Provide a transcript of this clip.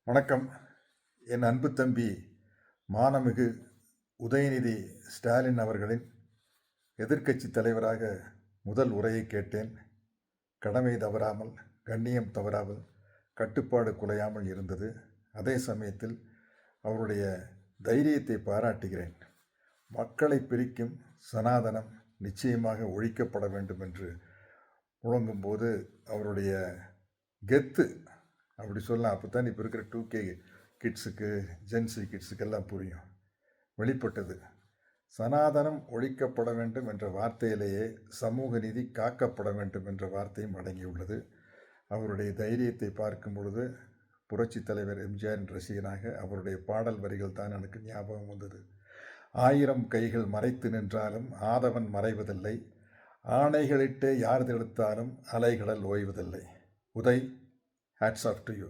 வணக்கம். என் அன்பு தம்பி மாண்புமிகு உதயநிதி ஸ்டாலின் அவர்களின் எதிர்க்கட்சித் தலைவராக முதல் உரையை கேட்டேன். கடமை தவறாமல், கண்ணியம் தவறாமல், கட்டுப்பாடு குலையாமல் இருந்தது. அதே சமயத்தில் அவருடைய தைரியத்தை பாராட்டுகிறேன். மக்களை பிரிக்கும் சனாதனம் நிச்சயமாக ஒழிக்கப்பட வேண்டும் என்று முழங்கும்போது அவருடைய கெத்து அப்படி சொல்லலாம். அப்போ தான் இப்போ இருக்கிற 2K கிட்ஸுக்கு, ஜென்சி கிட்ஸுக்கெல்லாம் புரியும். வெளிப்பட்டது. சனாதனம் ஒழிக்கப்பட வேண்டும் என்ற வார்த்தையிலேயே சமூக நீதி காக்கப்பட வேண்டும் என்ற வார்த்தையும் அடங்கியுள்ளது. அவருடைய தைரியத்தை பார்க்கும் பொழுது புரட்சி தலைவர் எம்ஜிஆரின் ரசிகனாக அவருடைய பாடல் வரிகள் தான் எனக்கு ஞாபகம் வந்தது. 1000 கைகள் மறைத்து நின்றாலும் ஆதவன் மறைவதில்லை, ஆணைகளிட்டே யார் தடுத்தாலும் அலைகடல் ஓய்வதில்லை. Uday, hats off to you.